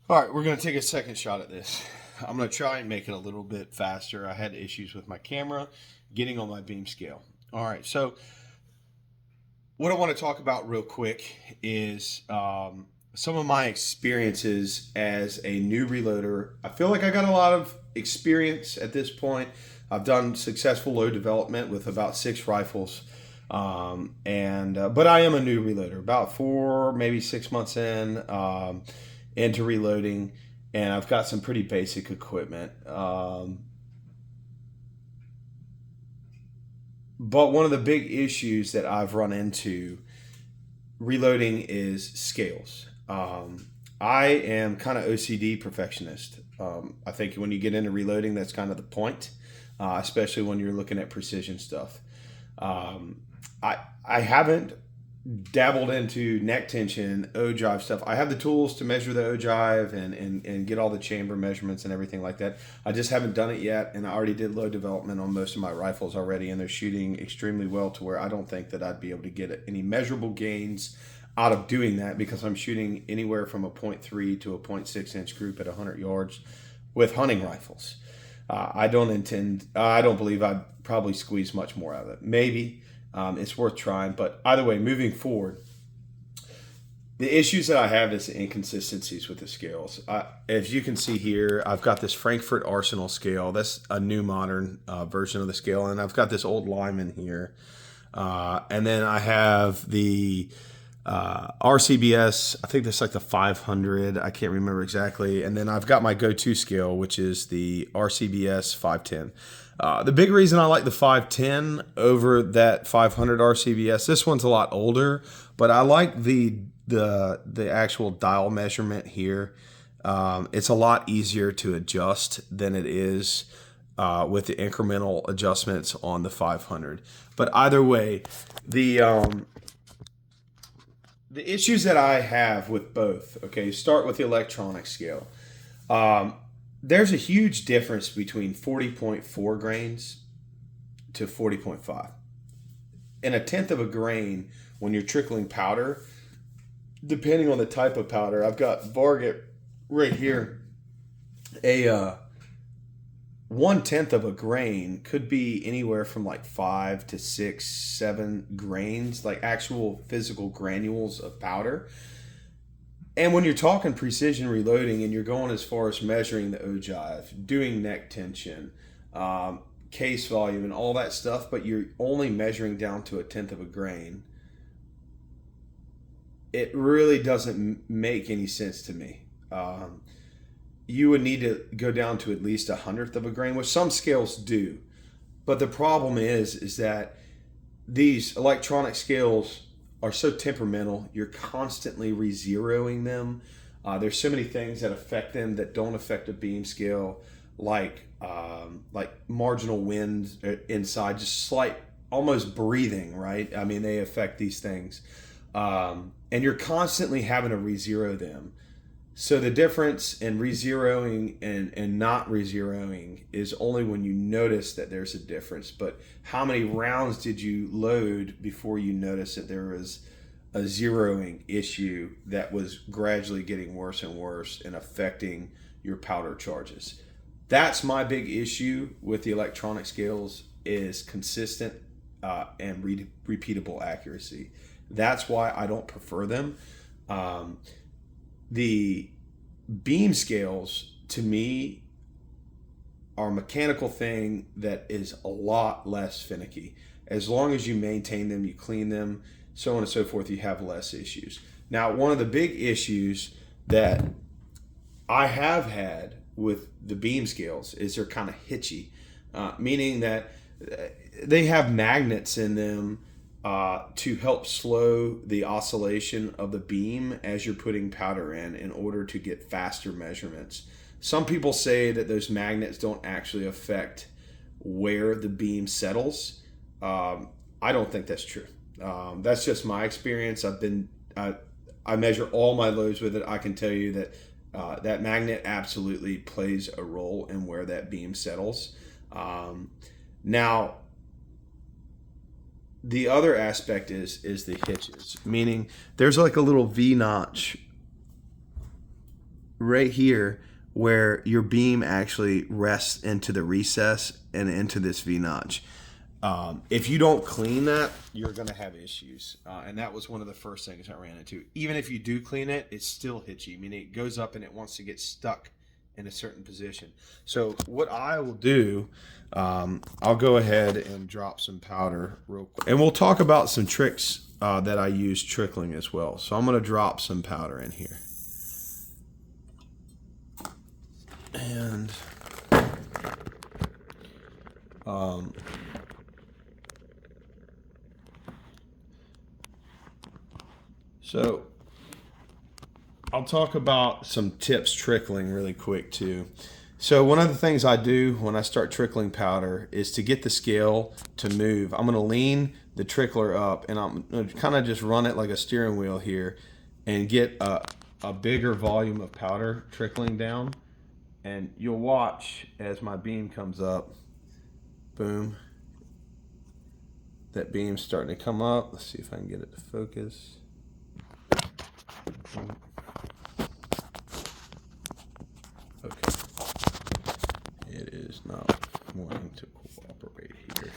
All right, we're going to take a second shot at this. I'm going to try and make it a little bit faster. I had issues with my camera getting on my beam scale. All right, so what I want to talk about real quick is some of my experiences as a new reloader. I feel like I got a lot of experience at this point. I've done successful load development with about 6 rifles. And but I am a new reloader, about 4 maybe 6 months into reloading, and I've got some pretty basic equipment. But one of the big issues that I've run into reloading is scales. I am kind of OCD perfectionist. I think when you get into reloading, that's kind of the point, especially when you're looking at precision stuff. Um, I haven't dabbled into neck tension, ogive stuff. I have the tools to measure the ogive and get all the chamber measurements and everything like that. I just haven't done it yet, and I already did load development on most of my rifles already, and they're shooting extremely well to where I don't think that I'd be able to get any measurable gains out of doing that because I'm shooting anywhere from a .3 to a .6 inch group at 100 yards with hunting rifles. I don't believe I'd probably squeeze much more out of it. Maybe. It's worth trying, but either way, moving forward, the issues that I have is the inconsistencies with the scales. As you can see here, I've got this Frankfurt Arsenal scale. That's a new modern version of the scale, and I've got this old Lyman here, and then I have the RCBS. I think that's like the 500. I can't remember exactly, and then I've got my go-to scale, which is the RCBS 510. The big reason I like the 510 over that 500 RCBS, this one's a lot older, but I like the actual dial measurement here. It's a lot easier to adjust than it is with the incremental adjustments on the 500. But either way, the issues that I have with both, okay, start with the electronic scale. There's a huge difference between 40.4 grains to 40.5. In a tenth of a grain, when you're trickling powder, depending on the type of powder, I've got Varget right here. A 1/10 of a grain could be anywhere from like 5 to 6, 7 grains, like actual physical granules of powder. And when you're talking precision reloading and you're going as far as measuring the ogive, doing neck tension, case volume, and all that stuff, but you're only measuring down to a tenth of a grain, it really doesn't make any sense to me. You would need to go down to at least a hundredth of a grain, which some scales do. But the problem is that these electronic scales are so temperamental. You're constantly re-zeroing them. There's so many things that affect them that don't affect a beam scale, like marginal wind inside, just slight, almost breathing. Right? I mean, they affect these things, and you're constantly having to re-zero them. So the difference in re-zeroing and not re-zeroing is only when you notice that there's a difference. But how many rounds did you load before you noticed that there was a zeroing issue that was gradually getting worse and worse and affecting your powder charges? That's my big issue with the electronic scales is consistent and repeatable accuracy. That's why I don't prefer them. The beam scales to me are a mechanical thing that is a lot less finicky. As long as you maintain them, you clean them, so on and so forth, you have less issues. Now, one of the big issues that I have had with the beam scales is they're kind of hitchy, meaning that they have magnets in them to help slow the oscillation of the beam as you're putting powder in order to get faster measurements. Some people say that those magnets don't actually affect where the beam settles. I don't think that's true. That's just my experience. I measure all my loads with it. I can tell you that that magnet absolutely plays a role in where that beam settles. Now, the other aspect is the hitches, meaning there's like a little V notch right here where your beam actually rests into the recess and into this V-notch. If you don't clean that, you're going to have issues. And that was one of the first things I ran into. Even if you do clean it, it's still hitchy. I mean, it goes up and it wants to get stuck in a certain position. So what I will do, I'll go ahead and drop some powder real quick. And we'll talk about some tricks that I use trickling as well. So I'm going to drop some powder in here. And so I'll talk about some tips trickling really quick too. So one of the things I do when I start trickling powder is to get the scale to move. I'm going to lean the trickler up and I'm going to kind of just run it like a steering wheel here and get a bigger volume of powder trickling down. And you'll watch as my beam comes up, boom, that beam's starting to come up. Let's see if I can get it to focus. Okay, it is not wanting to cooperate here.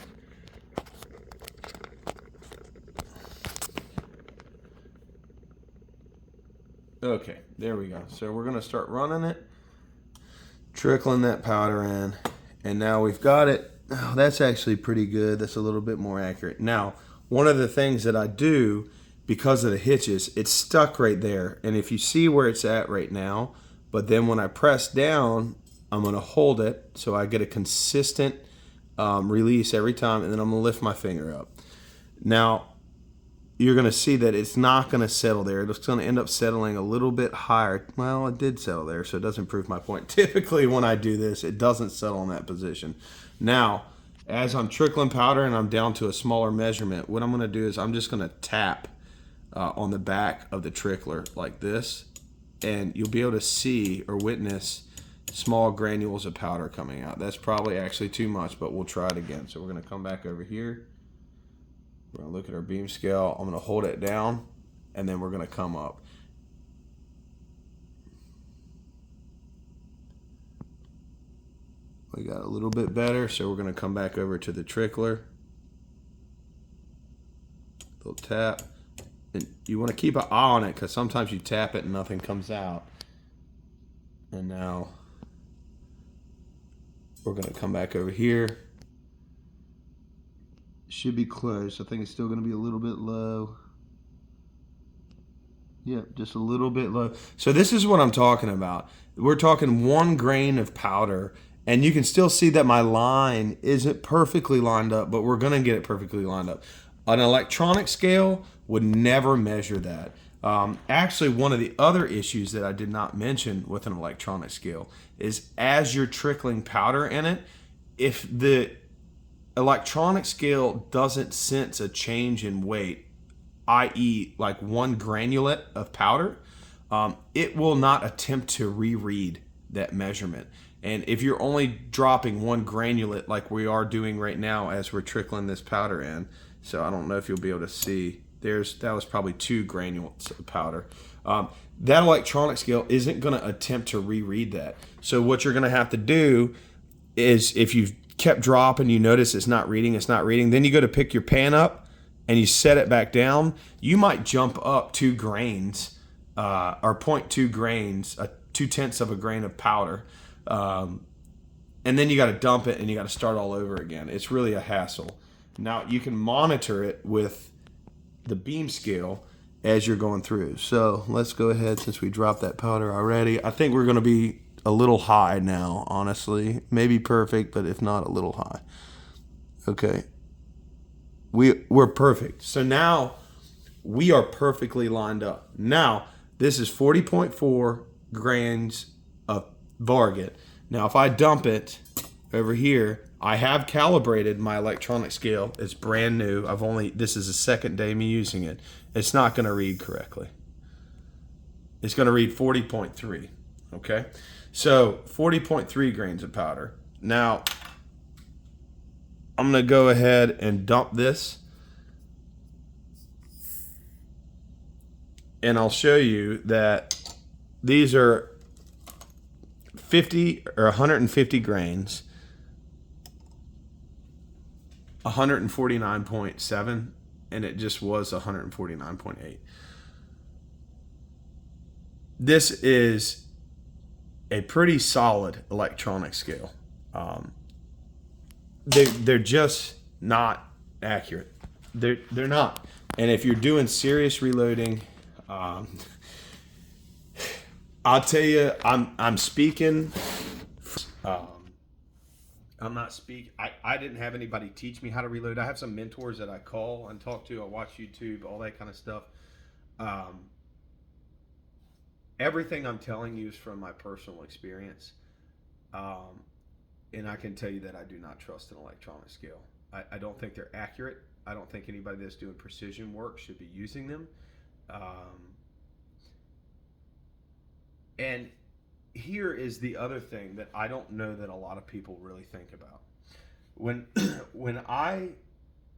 Okay, there we go. So we're gonna start running it, trickling that powder in, and now we've got it. Oh, that's actually pretty good. That's a little bit more accurate. Now, one of the things that I do, because of the hitches, it's stuck right there. And if you see where it's at right now, but then when I press down, I'm gonna hold it so I get a consistent release every time, and then I'm gonna lift my finger up. Now, you're going to see that it's not going to settle there. It's going to end up settling a little bit higher. Well, it did settle there, so it doesn't prove my point. Typically, when I do this, it doesn't settle in that position. Now, as I'm trickling powder and I'm down to a smaller measurement, what I'm going to do is I'm just going to tap on the back of the trickler like this, and you'll be able to see or witness small granules of powder coming out. That's probably actually too much, but we'll try it again. So we're going to come back over here. We're going to look at our beam scale. I'm going to hold it down, and then we're going to come up. We got a little bit better, so we're going to come back over to the trickler. Little tap. And you want to keep an eye on it because sometimes you tap it and nothing comes out. And now we're going to come back over here. Should be close. I think it's still going to be a little bit low. Yeah, just a little bit low. So this is what I'm talking about. We're talking 1 grain of powder, and you can still see that my line isn't perfectly lined up, but we're going to get it perfectly lined up. An electronic scale would never measure that. Actually, one of the other issues that I did not mention with an electronic scale is as you're trickling powder in it, if the electronic scale doesn't sense a change in weight, i.e. like 1 granulate of powder, it will not attempt to reread that measurement. And if you're only dropping 1 granulate like we are doing right now as we're trickling this powder in, so I don't know if you'll be able to see, that was probably 2 granules of powder. That electronic scale isn't going to attempt to reread that. So what you're going to have to do is, if you've kept dropping, you notice it's not reading, then you go to pick your pan up and you set it back down, you might jump up 2 grains or 0.2 grains, 2/10 of a grain of powder, and then you got to dump it and you got to start all over again. It's really a hassle. Now you can monitor it with the beam scale as you're going through. So let's go ahead, since we dropped that powder already. I think we're going to be a little high now, honestly. Maybe perfect, but if not, a little high. Okay. We're perfect. So now we are perfectly lined up. Now, this is 40.4 grains of Varget. Now, if I dump it over here, I have calibrated my electronic scale. It's brand new. This is the second day me using it. It's not going to read correctly. It's going to read 40.3. Okay? So 40.3 grains of powder. Now, I'm going to go ahead and dump this. And I'll show you that these are 50 or 150 grains, 149.7, and it just was 149.8. This is a pretty solid electronic scale. They're just not accurate. They're not. And if you're doing serious reloading, I'll tell you, I'm speaking. I'm not speak. I didn't have anybody teach me how to reload. I have some mentors that I call and talk to. I watch YouTube, all that kind of stuff. Everything I'm telling you is from my personal experience. And I can tell you that I do not trust an electronic scale. I don't think they're accurate. I don't think anybody that's doing precision work should be using them. And here is the other thing that I don't know that a lot of people really think about. When I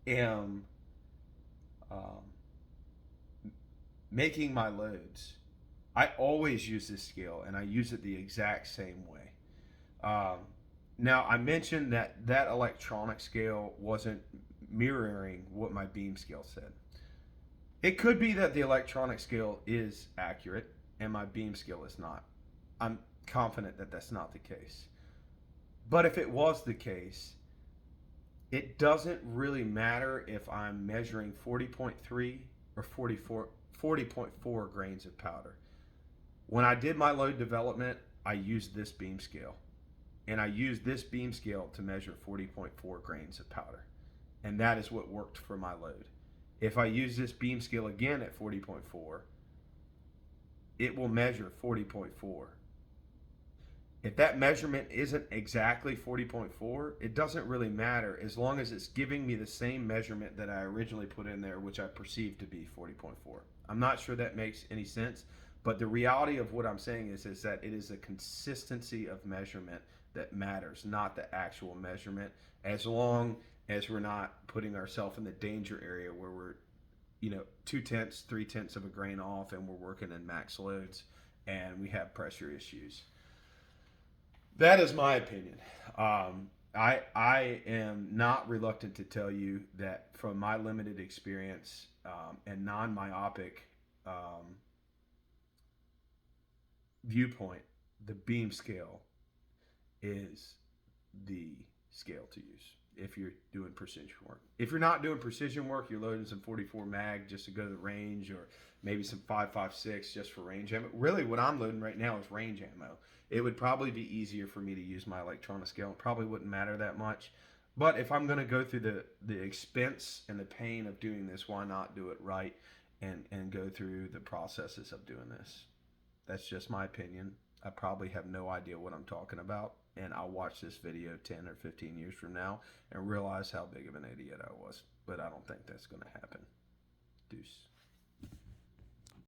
am making my loads, I always use this scale, and I use it the exact same way. Now, I mentioned that electronic scale wasn't mirroring what my beam scale said. It could be that the electronic scale is accurate and my beam scale is not. I'm confident that that's not the case. But if it was the case, it doesn't really matter if I'm measuring 40.3 or 40.4 grains of powder. When I did my load development, I used this beam scale. And I used this beam scale to measure 40.4 grains of powder. And that is what worked for my load. If I use this beam scale again at 40.4, it will measure 40.4. If that measurement isn't exactly 40.4, it doesn't really matter as long as it's giving me the same measurement that I originally put in there, which I perceived to be 40.4. I'm not sure that makes any sense, but the reality of what I'm saying is that it is a consistency of measurement that matters, not the actual measurement, as long as we're not putting ourselves in the danger area where we're 2/10, 3/10 of a grain off and we're working in max loads and we have pressure issues. That is my opinion. I am not reluctant to tell you that from my limited experience and non-myopic viewpoint, the beam scale is the scale to use if you're doing precision work. If you're not doing precision work, you're loading some 44 mag just to go to the range, or maybe some 5.56 just for range ammo. Really, what I'm loading right now is range ammo. It would probably be easier for me to use my electronic scale. It probably wouldn't matter that much. But if I'm going to go through the expense and the pain of doing this, why not do it right and go through the processes of doing this? That's just my opinion. I probably have no idea what I'm talking about, and I'll watch this video 10 or 15 years from now and realize how big of an idiot I was. But I don't think that's going to happen. Deuce.